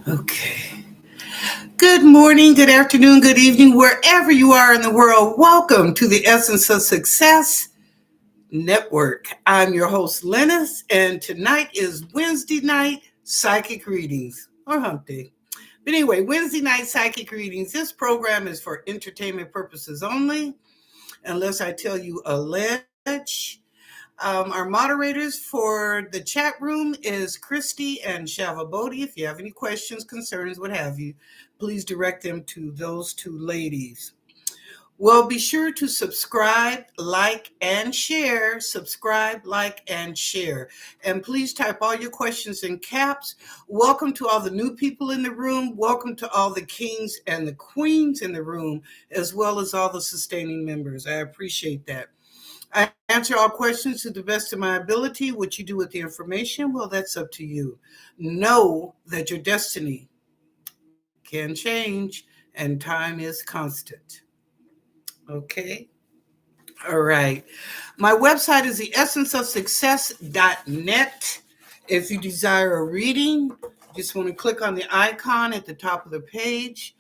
Okay. Good morning, good afternoon, good evening, wherever you are in the world. Welcome to the Essence of Success Network. I'm your host, Lennis, and tonight is Wednesday night psychic readings or hump day. But anyway, Wednesday night psychic readings. This program is for entertainment purposes only, unless I tell you allege. Our moderators for the chat room is Christy and Shava Bodhi. If you have any questions, concerns, what have you, please direct them to those two ladies. Well, be sure to subscribe, like, and share. Subscribe, like, and share. And please type all your questions in caps. Welcome to all the new people in the room. Welcome to all the kings and the queens in the room, as well as all the sustaining members. I appreciate that. I answer all questions to the best of my ability. What you do with the information, well, that's up to you. Know that your destiny can change and time is constant. Okay? All right. My website is theessenceofsuccess.net. If you desire a reading, just want to click on the icon at the top of the page.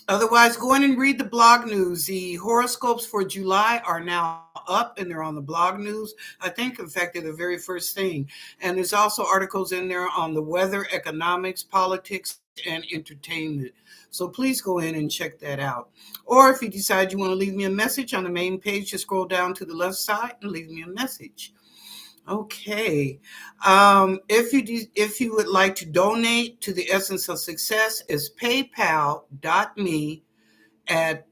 Otherwise, go in and read the blog news. The horoscopes for July are now up and they're on the blog news. I think, in fact, they're the very first thing. And there's also articles in there on the weather, economics, politics, and entertainment. So please go in and check that out. Or if you decide you want to leave me a message on the main page, just scroll down to the left side and leave me a message. Okay. If you would like to donate to the Essence of Success, is paypal.me at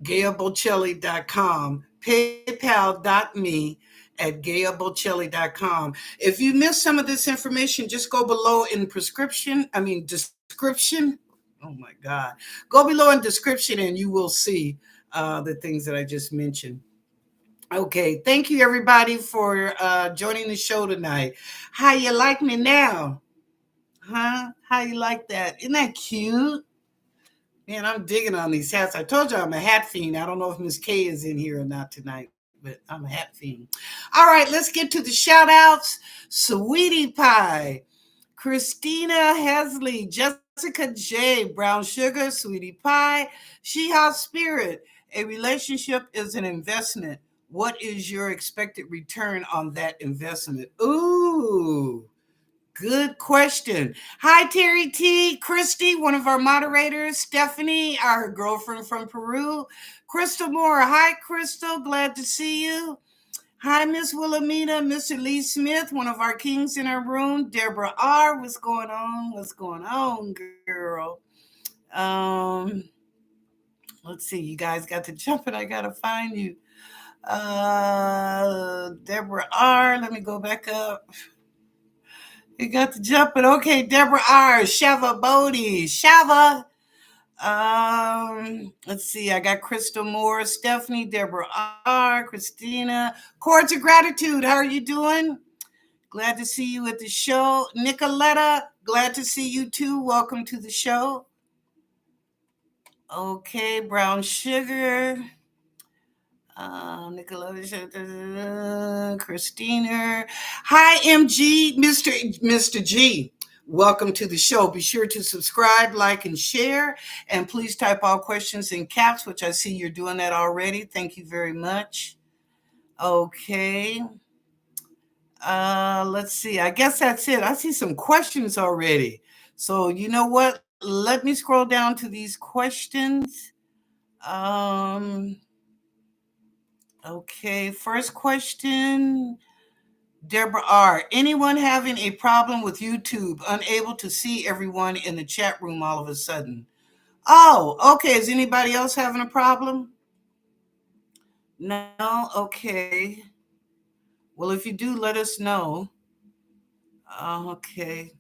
GaiaBocelli.com. Paypal.me at GaiaBocelli.com. If you missed some of this information, just go below in description. Oh my God. Go below in description and you will see the things that I just mentioned. Okay, thank you everybody for joining the show tonight. How you like me now? Huh? How you like that? Isn't that cute? Man, I'm digging on these hats. I told you I'm a hat fiend. I don't know if Miss K is in here or not tonight, but I'm a hat fiend. All right, let's get to the shout outs. Sweetie Pie, Christina Hesley, Jessica J, Brown Sugar, Sweetie Pie, She-Ha Spirit. A relationship is an investment. What is your expected return on that investment? Ooh, good question. Hi, Terry T, Christy, one of our moderators, Stephanie, our girlfriend from Peru, Crystal Moore. Hi, Crystal, glad to see you. Hi, Miss Wilhelmina, Mr. Lee Smith, one of our kings in our room, Deborah R. What's going on? What's going on, girl? Let's see. You guys got to jump it. I got to find you. Deborah R. Let me go back up. You got to jump it. Okay, Deborah R. Shava Bodhi. Shava. Let's see. I got Crystal Moore, Stephanie, Deborah R, Christina. Chords of gratitude. How are you doing? Glad to see you at the show. Nicoletta, glad to see you too. Welcome to the show. Okay, Brown Sugar. Nicoletta, Christina. Hi, MG, Mr. G. Welcome to the show. Be sure to subscribe, like, and share. And please type all questions in caps, which I see you're doing that already. Thank you very much. Okay. Let's see. I guess that's it. I see some questions already. So you know what? Let me scroll down to these questions. Okay, first question. Deborah R. Anyone having a problem with YouTube, unable to see everyone in the chat room all of a sudden? Oh, okay. Is anybody else having a problem? No? Okay. Well, if you do, let us know. Okay.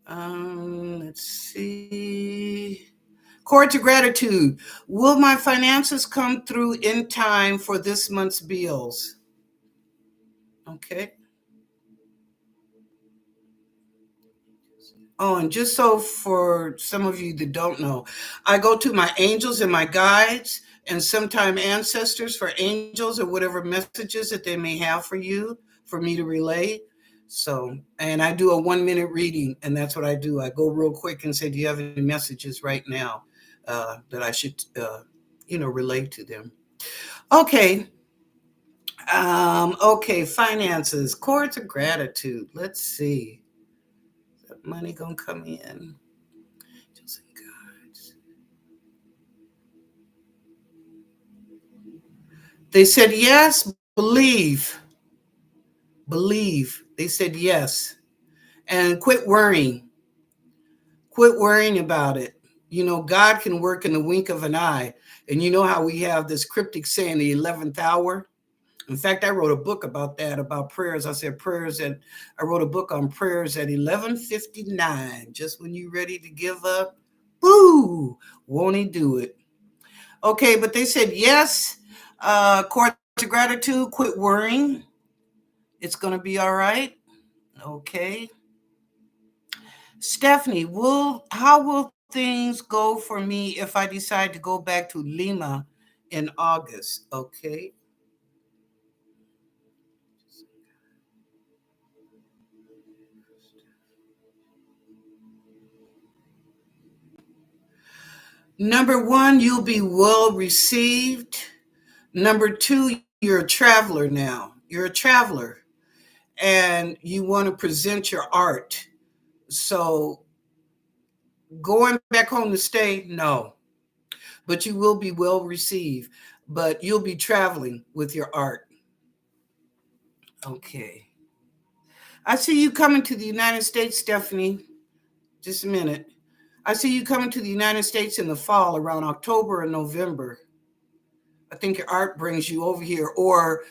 Let's see. Chord to gratitude. Will my finances come through in time for this month's bills? Okay. Oh, and just so for some of you that don't know, I go to my angels and my guides and sometimes ancestors for angels or whatever messages that they may have for you, for me to relay. So, and I do a 1 minute reading, and that's what I do. I go real quick and say, "Do you have any messages right now that I should, relate to them?" Okay. Okay. Finances, chords of gratitude. Let's see. Is that money gonna come in? Just guides. They said yes. Believe. They said yes, and quit worrying. Quit worrying about it. God can work in the wink of an eye. And you know how we have this cryptic saying, the 11th hour? In fact, I wrote a book about that, about prayers. I wrote a book on prayers at 11:59, just when you're ready to give up. Boo! Won't he do it? Okay, but they said yes. Court to gratitude, quit worrying. It's going to be all right. Okay. Stephanie, how will things go for me if I decide to go back to Lima in August? Okay. Number one, you'll be well received. Number two, you're a traveler now. You're a traveler and you want to present your art. So going back home to stay, no, but you will be well received. But you'll be traveling with your art. Okay. I see you coming to the United States, Stephanie. Just a minute. I see you coming to the United States in the fall around October or November. I think your art brings you over here, or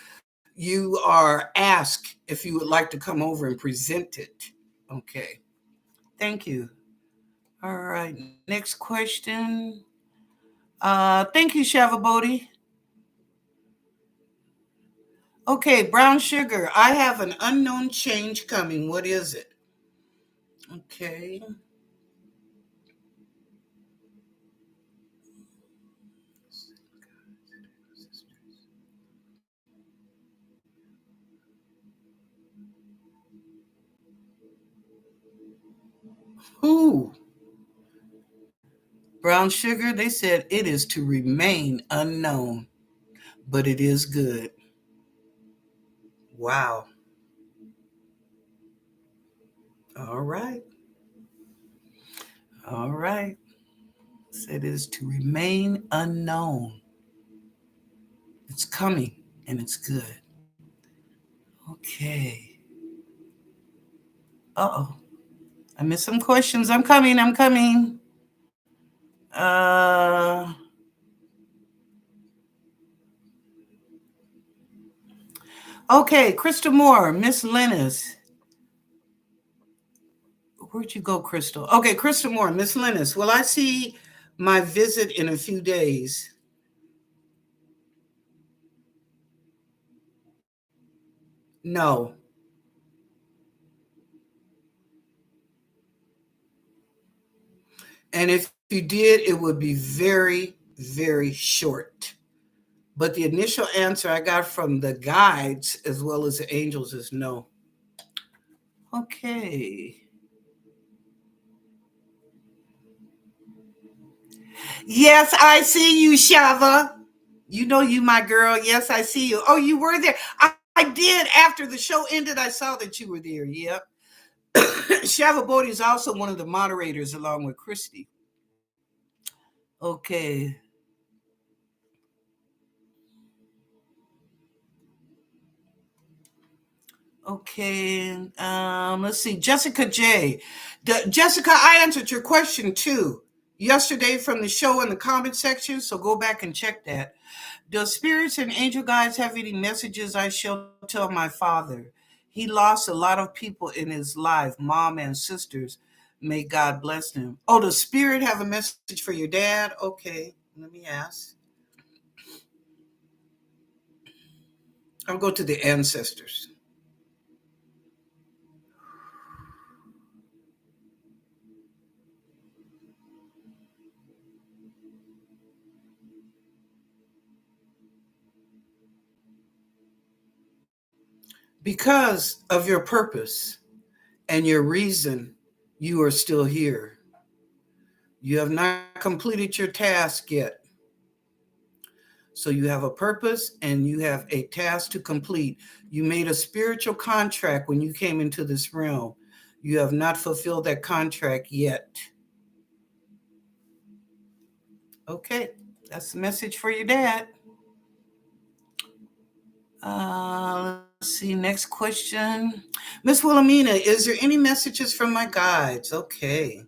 you are asked if you would like to come over and present it. Okay. Thank you. All right. Next question. Thank you, Shavabodi. Okay, brown sugar. I have an unknown change coming. What is it? Okay. Who? Brown sugar, they said it is to remain unknown, but it is good. Wow. All right. All right. Said it is to remain unknown. It's coming and it's good. Okay. Uh-oh. I missed some questions. I'm coming. I'm coming. Uh okay, Crystal Moore, Miss Lennis. Where'd you go, Crystal? Okay, Crystal Moore, Miss Lennis. Will I see my visit in a few days? No. And if you did, it would be very, very short. But the initial answer I got from the guides as well as the angels is no. Okay. Yes, I see you, Shava. You know you, my girl. Yes, I see you. Oh, you were there. I did. After the show ended, I saw that you were there. Yep. Shava Bodhi is also one of the moderators along with Christy. Okay. Okay. Let's see. Jessica J. Jessica, I answered your question too yesterday from the show in the comment section. So go back and check that. Does spirits and angel guides have any messages I shall tell my father? He lost a lot of people in his life, mom and sisters. May God bless them. Oh, does spirit have a message for your dad? Okay, let me ask. I'll go to the ancestors. Because of your purpose and your reason, you are still here. You have not completed your task yet. So you have a purpose and you have a task to complete. You made a spiritual contract when you came into this realm. You have not fulfilled that contract yet. Okay, that's the message for your dad. Let's see, next question. Miss Wilhelmina, is there any messages from my guides? Okay.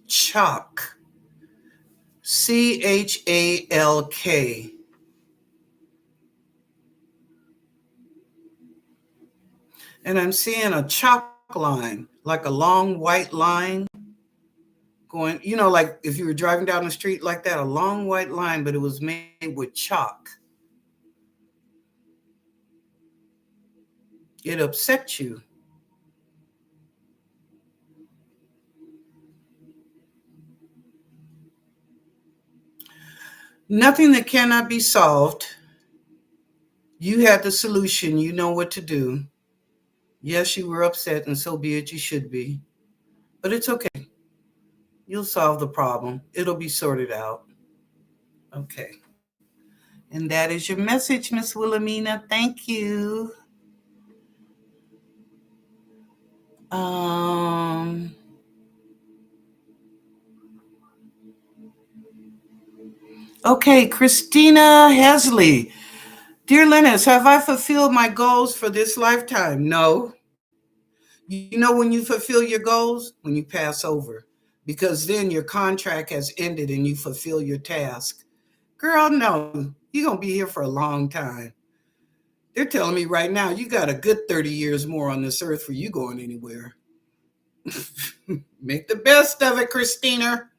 Chalk. CHALK. And I'm seeing a chalk line, like a long white line going, like if you were driving down the street like that, a long white line, but it was made with chalk. It upset you. Nothing that cannot be solved. You had the solution. You know what to do. Yes, you were upset, and so be it. You should be. But it's okay. You'll solve the problem. It'll be sorted out. Okay. And that is your message, Miss Wilhelmina. Thank you. Um, okay, Christina Hesley. Dear Lennis, have I fulfilled my goals for this lifetime? No. You know when you fulfill your goals? When you pass over. Because then your contract has ended and you fulfill your task. Girl, no. You're going to be here for a long time. They're telling me right now you got a good 30 years more on this earth for you going anywhere. Make the best of it, Christina.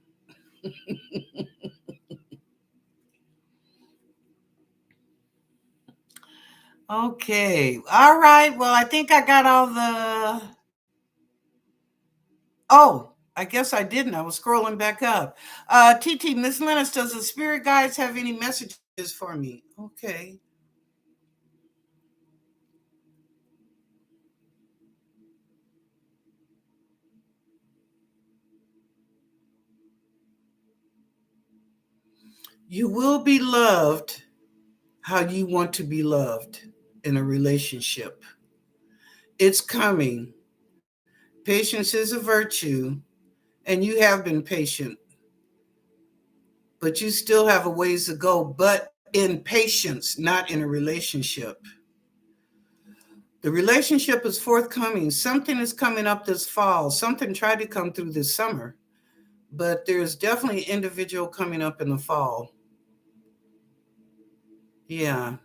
Okay. All right. Well, I think I got all the. Oh, I guess I didn't. I was scrolling back up. TT, Miss Lennis, does the spirit guides have any messages for me? Okay. You will be loved how you want to be loved in a relationship. It's coming. Patience is a virtue, and you have been patient, but you still have a ways to go, but in patience, not in a relationship. The relationship is forthcoming. Something is coming up this fall. Something tried to come through this summer, but there's definitely an individual coming up in the fall. Yeah.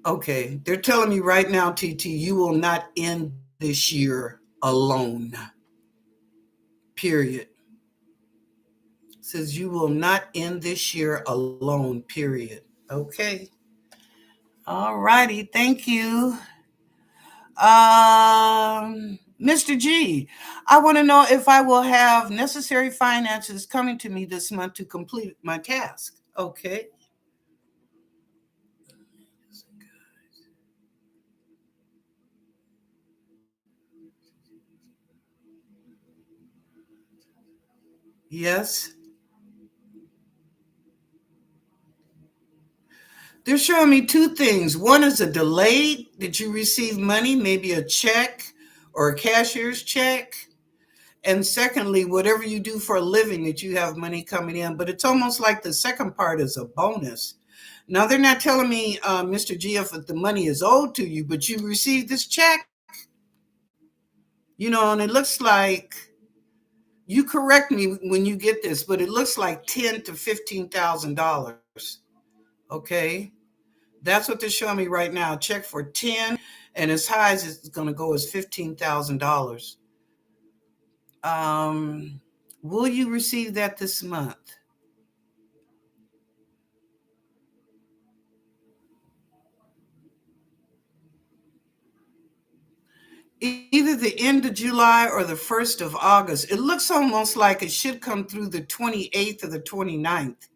Okay. They're telling me right now, TT, you will not end this year alone. Period. It says you will not end this year alone. Period. Okay. All righty. Thank you. Mr. G, I want to know if I will have necessary finances coming to me this month to complete my task. Okay. Yes. They're showing me two things. One is a delay. Did you receive money, maybe a check or a cashier's check? And secondly, whatever you do for a living, that you have money coming in. But it's almost like the second part is a bonus. Now, they're not telling me, Mr. G, if the money is owed to you, but you received this check, and it looks like, you correct me when you get this, but it looks like $10,000 to $15,000. Okay. That's what they're showing me right now. Check for 10, and as high as it's going to go is $15,000. Um, will you receive that this month? either the end of July or the 1st of August. It looks almost like it should come through the 28th or the 29th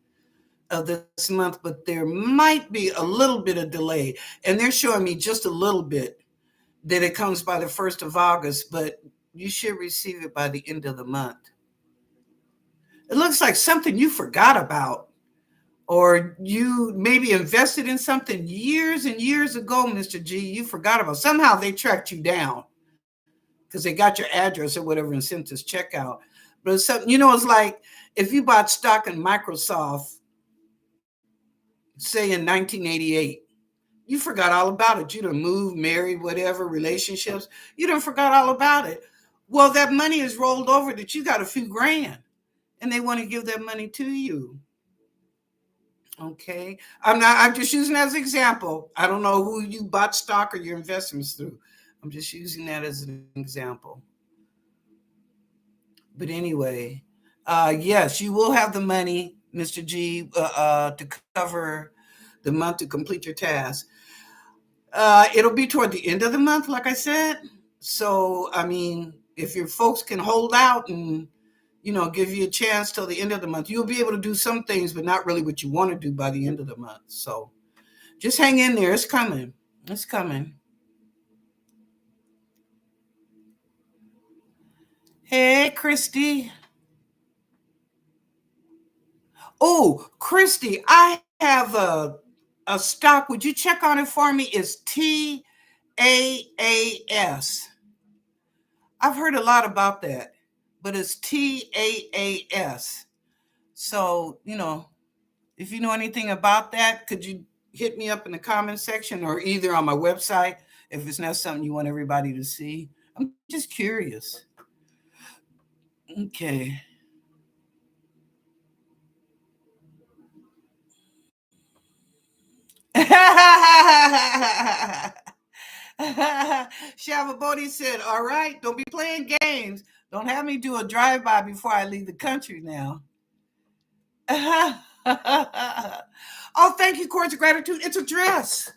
of this month, but there might be a little bit of delay. And they're showing me just a little bit that it comes by the 1st of August, but you should receive it by the end of the month. It looks like something you forgot about, or you maybe invested in something years and years ago, Mr. G, you forgot about. Somehow they tracked you down because they got your address or whatever and sent this checkout. But it's something, it's like if you bought stock in Microsoft, say in 1988, you forgot all about it. You done moved, married, whatever, relationships. You done forgot all about it. Well, that money is rolled over that you got a few grand and they want to give that money to you. Okay. I'm just using that as an example. I don't know who you bought stock or your investments through. I'm just using that as an example. But anyway, yes, you will have the money, Mr. G, to cover the month to complete your task. It'll be toward the end of the month, like I said. So, I mean, if your folks can hold out and give you a chance till the end of the month, you'll be able to do some things, but not really what you want to do by the end of the month. So, just hang in there. It's coming. It's coming. Hey, Christy. Oh, Christy, I have a stock. Would you check on it for me? It's TAAS. I've heard a lot about that, but it's TAAS. So, if you know anything about that, could you hit me up in the comment section or either on my website if it's not something you want everybody to see? I'm just curious. Okay. Shavabodi said, all right, don't be playing games. Don't have me do a drive-by before I leave the country now. Oh, thank you, Chords of Gratitude. It's a dress.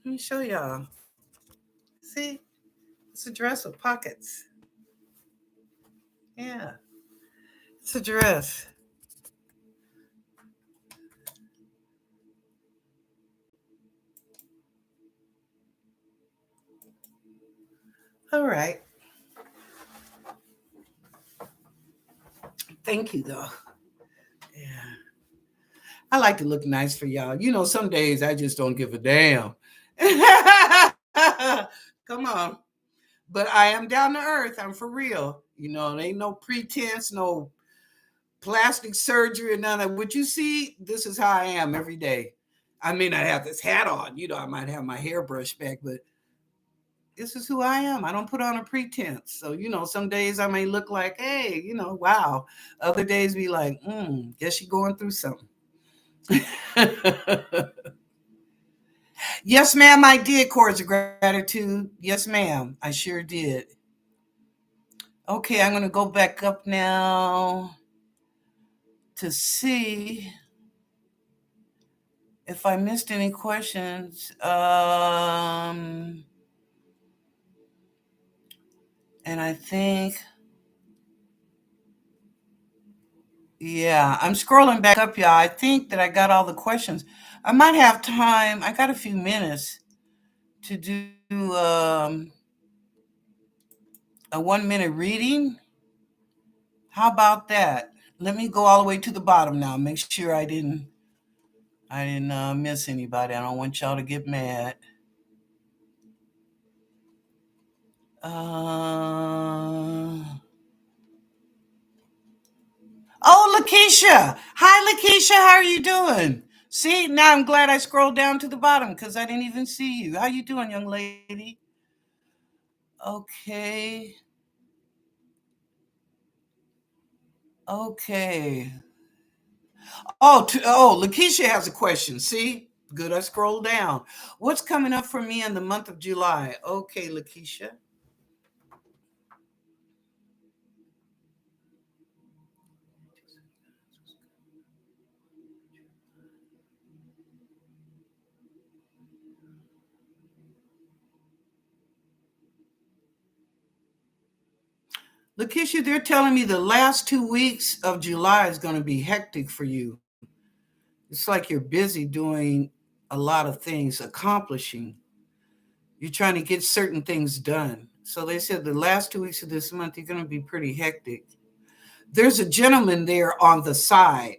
Let me show y'all. See? It's a dress with pockets. Yeah. It's a dress. All right. Thank you, though. Yeah. I like to look nice for y'all. Some days I just don't give a damn. Come on. But I am down to earth. I'm for real. There ain't no pretense, no plastic surgery or none of what you see. This is how I am every day. I may not have this hat on. I might have my hair brushed back, but this is who I am. I don't put on a pretense. So, some days I may look like, hey, wow. Other days be like, guess you're going through something. Yes, ma'am, I did, Chords of Gratitude. Yes, ma'am, I sure did. Okay, I'm going to go back up now to see if I missed any questions. And I think, yeah, I'm scrolling back up, y'all. I think that I got all the questions. I might have time. I got a few minutes to do a 1-minute reading. How about that? Let me go all the way to the bottom now. Make sure I didn't miss anybody. I don't want y'all to get mad. Oh, Lakeisha. Hi, Lakeisha. How are you doing? See, now I'm glad I scrolled down to the bottom because I didn't even see you. How you doing, young lady? Okay. Okay. Oh, Lakeisha has a question. See? Good, I scrolled down. What's coming up for me in the month of July? Okay, Lakeisha. Lakeisha, they're telling me the last 2 weeks of July is going to be hectic for you. It's like you're busy doing a lot of things, accomplishing. You're trying to get certain things done. So they said the last 2 weeks of this month, you're going to be pretty hectic. There's a gentleman there on the side,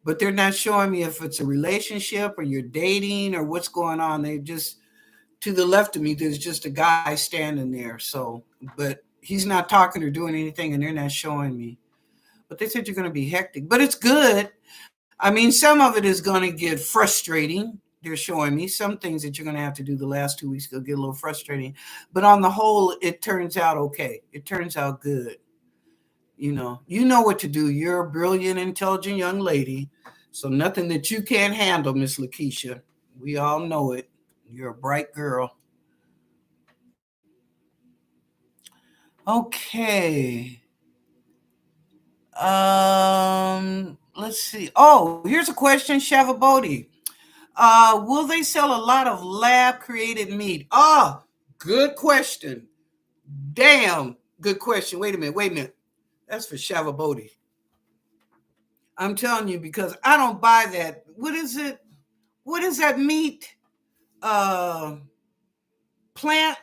but they're not showing me if it's a relationship or you're dating or what's going on. They just, to the left of me, there's just a guy standing there. So, but he's not talking or doing anything, and they're not showing me. But they said you're going to be hectic, but it's good. I mean, some of it is going to get frustrating. They're showing me some things that you're going to have to do the last 2 weeks. It'll get a little frustrating, but on the whole, it turns out okay. It turns out good. You know what to do. You're a brilliant, intelligent young lady. So nothing that you can't handle, Miss Lakeisha. We all know it. You're a bright girl. Okay. Let's see. Oh, here's a question, Shavabodi. Will they sell a lot of lab created meat? Ah, good question. Damn, good question. Wait a minute. Wait a minute. That's for Shavabodi. I'm telling you because I don't buy that. What is it? What is that meat? Uh, planet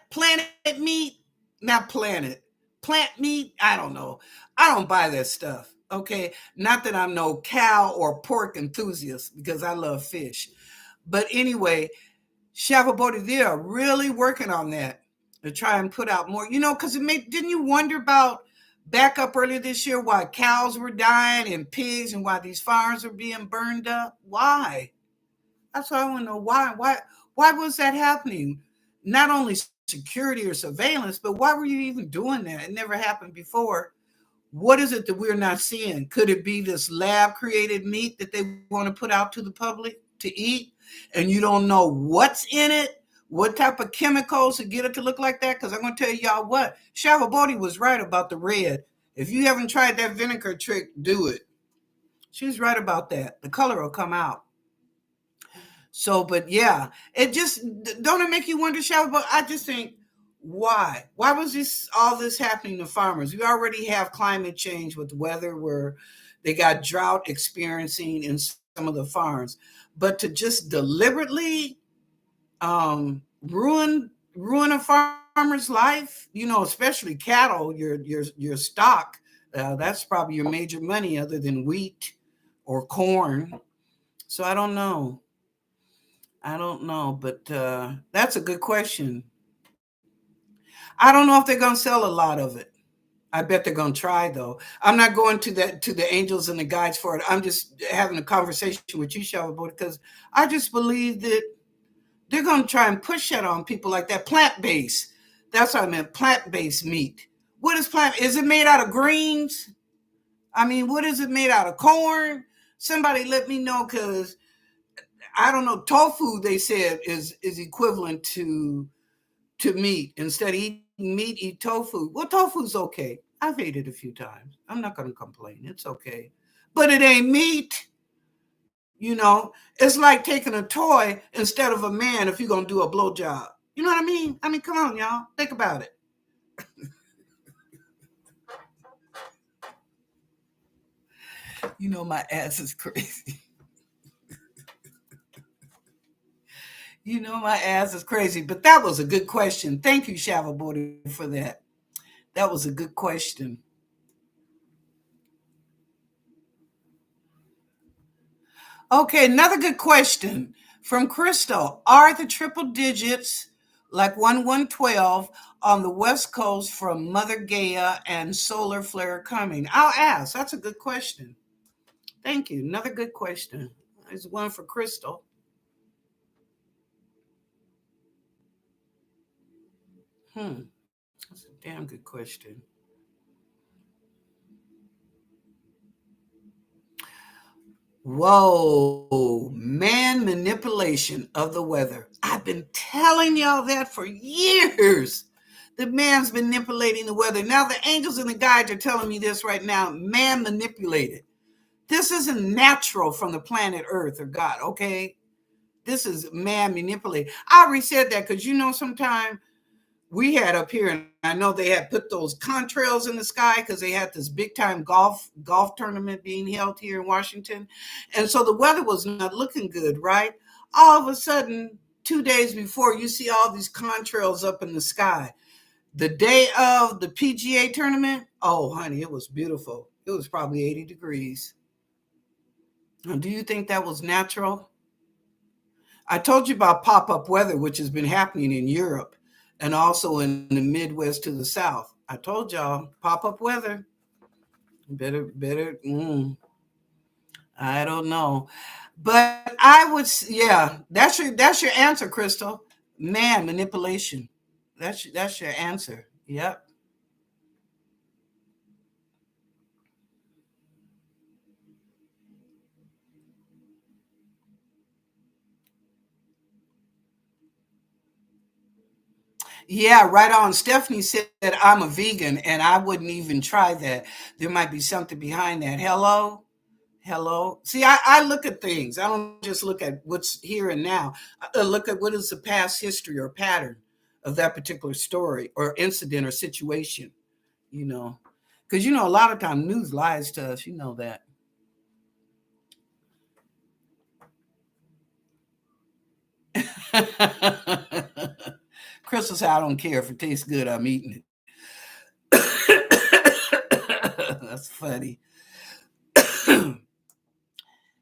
meat? Not planet. Plant meat? I don't know. I don't buy that stuff. Okay. Not that I'm no cow or pork enthusiast because I love fish. But anyway, Shavabodi, they are really working on that to try and put out more. Because didn't you wonder about back up earlier this year why cows were dying and pigs and why these farms are being burned up? Why? That's what I want to know. Why was that happening? Not only security or surveillance, but why were you even doing that? It never happened before. What is it that we're not seeing? Could it be this lab created meat that they want to put out to the public to eat? And you don't know what's in it, what type of chemicals to get it to look like that? Because I'm going to tell y'all what, Shavabodi was right about the red. If you haven't tried that vinegar trick, do it. She's right about that. The color will come out. So, but yeah, it just, don't it make you wonder, Shavabodi? I just think, why? Why was all this happening to farmers? We already have climate change with weather where they got drought experiencing in some of the farms. But to just deliberately ruin a farmer's life, especially cattle, your stock, that's probably your major money other than wheat or corn. So I don't know, but that's a good question. I don't know if they're going to sell a lot of it. I bet they're going to try, though. I'm not going to the angels and the guides for it. I'm just having a conversation with you, Shelby, because I just believe that they're going to try and push that on people like that. Plant-based. That's what I meant, plant-based meat. What is plant? Is it made out of greens? I mean, what is it made out of? Corn? Somebody let me know, because I don't know. Tofu, they said, is equivalent to meat. Instead of eating meat, eat tofu. Well, tofu's okay. I've ate it a few times. I'm not going to complain. It's okay. But it ain't meat. It's like taking a toy instead of a man if you're going to do a blowjob. You know what I mean? I mean, come on, y'all. Think about it. My ass is crazy. My ass is crazy. But that was a good question. Thank you, Shavabodi, for that. That was a good question. Okay, another good question from Crystal. Are the triple digits like 1112 on the West Coast from Mother Gaia and solar flare coming? I'll ask. That's a good question. Thank you. Another good question. There's one for Crystal. That's a damn good question. Whoa, man manipulation of the weather. I've been telling y'all that for years. The man's manipulating the weather. Now the angels and the guides are telling me this right now. Man manipulated. This isn't natural from the planet Earth or God, okay? This is man manipulated. I already said that because sometimes we had up here, and I know they had put those contrails in the sky because they had this big time golf tournament being held here in Washington, and so the weather was not looking good. Right, all of a sudden, 2 days before, you see all these contrails up in the sky. The day of the PGA tournament, oh honey, it was beautiful. It was probably 80 degrees. Now, do you think that was natural? I told you about pop up weather, which has been happening in Europe and also in the Midwest to the South. I told y'all, pop up weather. Better. I don't know. But I would, yeah, that's your answer, Crystal. Man, manipulation. That's your answer. Yep. Yeah, right on. Stephanie said I'm a vegan and I wouldn't even try that. There might be something behind that. Hello? Hello. See, I look at things. I don't just look at what's here and now. I look at what is the past history or pattern of that particular story or incident or situation, you know. Because, a lot of time news lies to us. You know that. Crystal said, I don't care if it tastes good, I'm eating it. That's funny.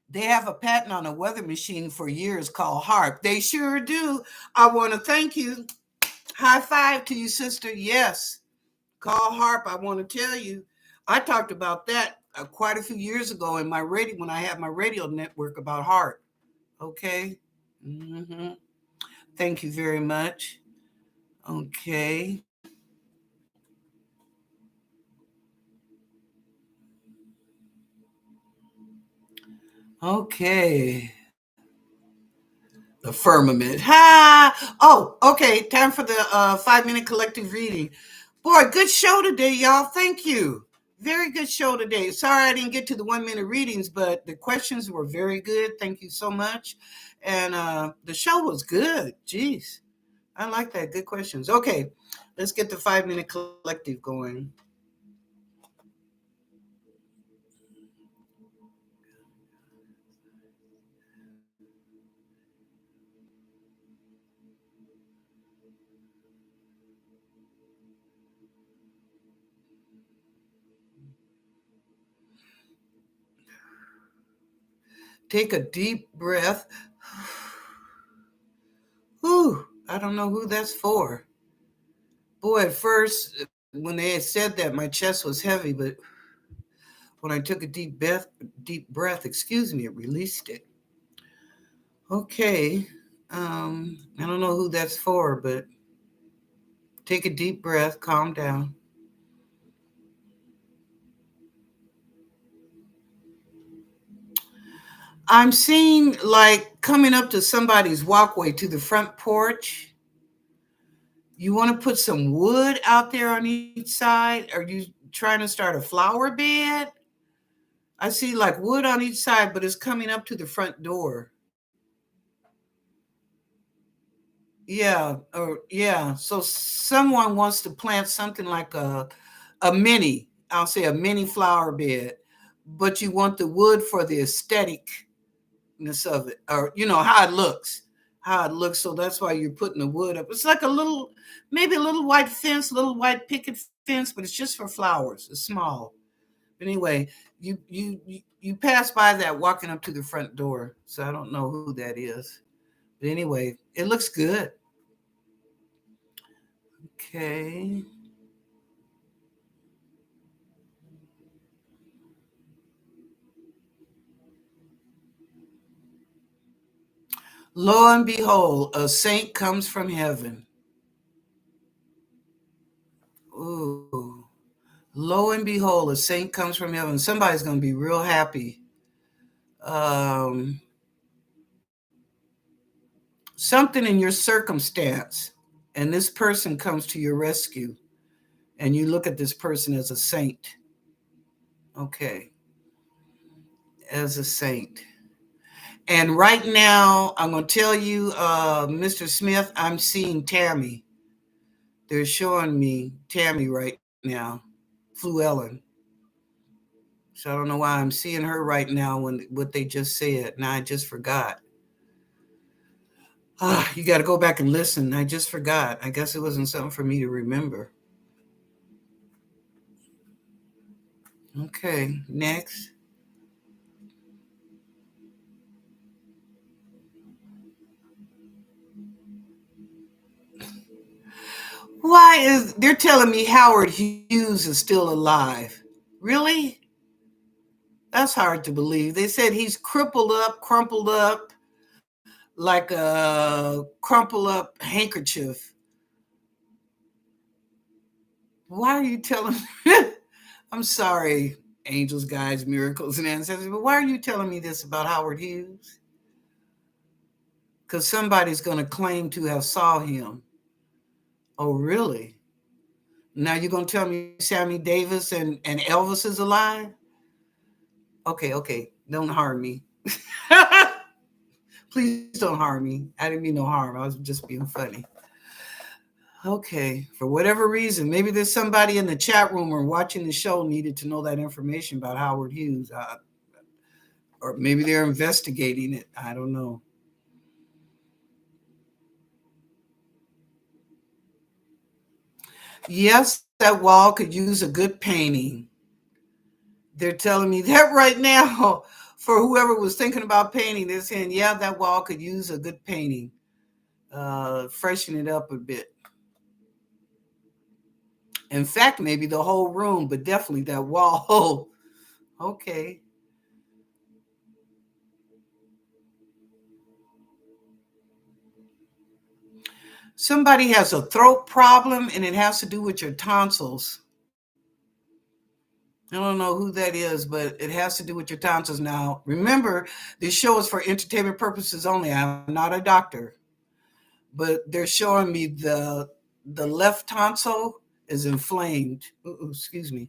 They have a patent on a weather machine for years called HARP. They sure do. I want to thank you. High five to you, sister. Yes. Call HARP. I want to tell you. I talked about that quite a few years ago in my radio when I had my radio network about HARP. Okay. hmm Thank you very much. Okay. Okay. The firmament. Ha! Oh, okay. Time for the 5 minute collective reading. Boy, good show today, y'all. Thank you. Very good show today. Sorry I didn't get to the 1 minute readings, but the questions were very good. Thank you so much. And the show was good. Jeez. I like that. Good questions. Okay, let's get the 5 minute collective going. Take a deep breath. Whew, I don't know who that's for. Boy, at first, when they had said that, my chest was heavy, but when I took a deep breath, excuse me, it released it. Okay. I don't know who that's for, but take a deep breath, calm down. I'm seeing like coming up to somebody's walkway to the front porch. You want to put some wood out there on each side? Are you trying to start a flower bed? I see like wood on each side, but it's coming up to the front door. Yeah, or yeah. So someone wants to plant something like I'll say a mini flower bed, but you want the wood for the aestheticness of it, or how it looks. So that's why you're putting the wood up. It's like maybe a little white fence, little white picket fence, but it's just for flowers. It's small. But anyway, you pass by that walking up to the front door. So I don't know who that is. But anyway, it looks good. Okay. Lo and behold, a saint comes from heaven. Ooh. Lo and behold, a saint comes from heaven. Somebody's going to be real happy. Um, Something in your circumstance, and this person comes to your rescue, and you look at this person as a saint. Okay, as a saint. And right now, I'm going to tell you, Mr. Smith, I'm seeing Tammy. They're showing me Tammy right now, Flu Ellen. So I don't know why I'm seeing her right now when what they just said. Now I just forgot. You got to go back and listen. I just forgot. I guess it wasn't something for me to remember. Okay, next. Why is they're telling me Howard Hughes is still alive? Really? That's hard to believe. They said he's crumpled up like a crumpled up handkerchief. Why are you telling me? I'm sorry, angels, guides, miracles, and ancestors, but why are you telling me this about Howard Hughes? Because somebody's going to claim to have saw him. Oh, really? Now you're going to tell me Sammy Davis and Elvis is alive? Okay, okay. Don't harm me. Please don't harm me. I didn't mean no harm. I was just being funny. Okay. For whatever reason, maybe there's somebody in the chat room or watching the show needed to know that information about Howard Hughes. Or maybe they're investigating it. I don't know. Yes, that wall could use a good painting. They're telling me that right now. For whoever was thinking about painting, they're saying, yeah, that wall could use a good painting. Freshen it up a bit. In fact, maybe the whole room, but definitely that wall. Okay. Somebody has a throat problem and it has to do with your tonsils. I don't know who that is, but it has to do with your tonsils. Now, remember, this show is for entertainment purposes only. I'm not a doctor, but they're showing me the left tonsil is inflamed. Ooh, excuse me.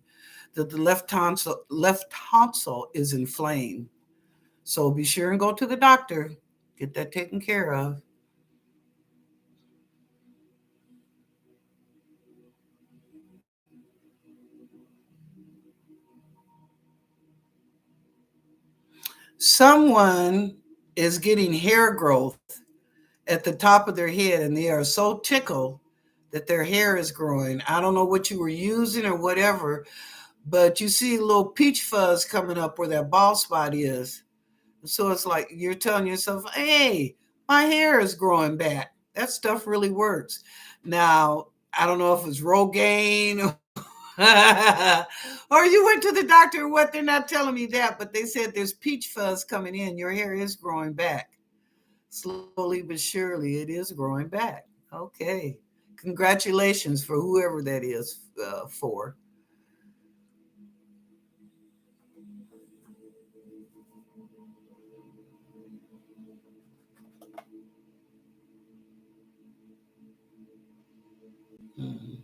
The left tonsil is inflamed. So be sure and go to the doctor. Get that taken care of. Someone is getting hair growth at the top of their head and they are so tickled that their hair is growing. I don't know what you were using or whatever, but you see a little peach fuzz coming up where that bald spot is. So it's like you're telling yourself, hey, my hair is growing back. That stuff really works. Now, I don't know if it's Rogaine or you went to the doctor or what. They're not telling me that, but they said there's peach fuzz coming in. Your hair is growing back. Slowly but surely, it is growing back. Okay. Congratulations for whoever that is for. Mhm.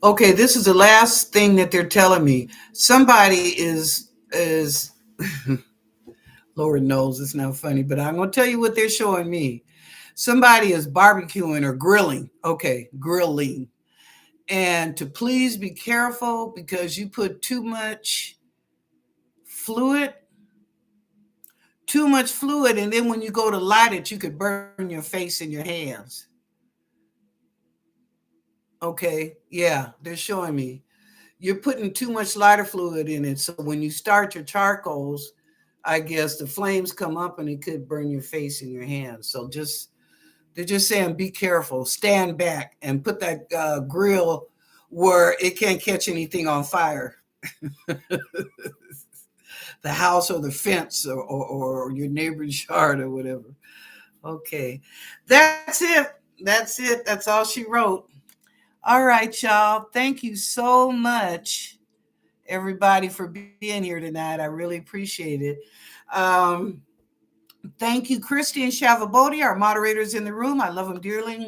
Okay, this is the last thing that they're telling me. Somebody is Lord knows it's not funny, but I'm going to tell you what they're showing me. Somebody is barbecuing or grilling. Okay, grilling. And to please be careful because you put fluid, too much fluid, and then when you go to light it, you could burn your face and your hands. Okay, yeah, they're showing me. You're putting too much lighter fluid in it. So when you start your charcoals, I guess the flames come up and it could burn your face and your hands. So they're just saying, be careful, stand back and put that grill where it can't catch anything on fire. The house or the fence or your neighbor's yard or whatever. Okay. That's it. That's it. That's all she wrote. All right, y'all. Thank you so much, everybody, for being here tonight. I really appreciate it. Um, Thank you, Christy and Shavabodi, our moderators in the room. I love them dearly.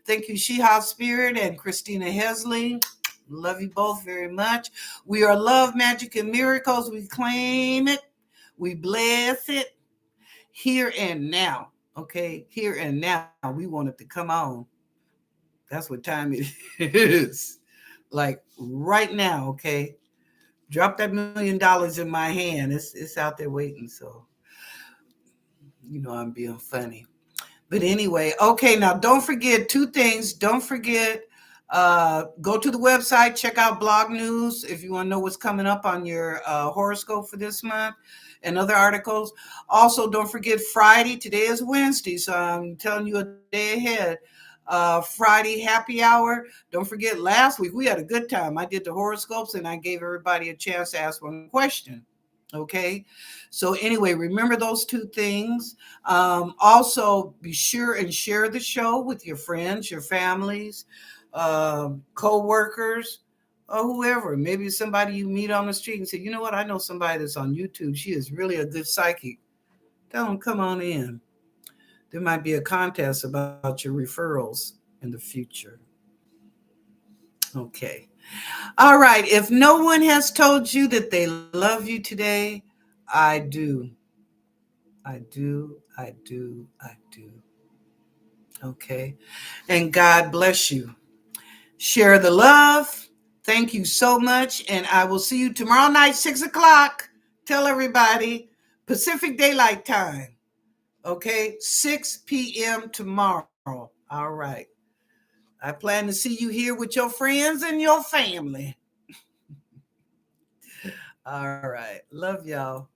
Thank you, Sheha Spirit and Christina Hesley. Love you both very much. We are love, magic, and miracles. We claim it. We bless it. here and now. Okay, here and now. We want it to come on. That's what time it is. Like right now, okay? Drop that $1 million in my hand. It's out there waiting. So I'm being funny. But anyway, okay, now don't forget two things. Don't forget, go to the website, check out blog news if you want to know what's coming up on your horoscope for this month and other articles. Also, don't forget Friday. Today is Wednesday, so I'm telling you a day ahead. Friday happy hour. Don't forget, last week we had a good time. I did the horoscopes and I gave everybody a chance to ask one question. Okay. So, anyway, remember those two things. Also, be sure and share the show with your friends, your families, co-workers, or whoever. Maybe somebody you meet on the street and say, you know what, I know somebody that's on YouTube. She is really a good psychic. Tell them, come on in. There might be a contest about your referrals in the future. Okay. All right. If no one has told you that they love you today, I do. I do. I do. I do. Okay. And God bless you. Share the love. Thank you so much. And I will see you tomorrow night, 6 o'clock. Tell everybody Pacific Daylight Time. Okay. 6 p.m. tomorrow. All right. I plan to see you here with your friends and your family. All right. Love y'all.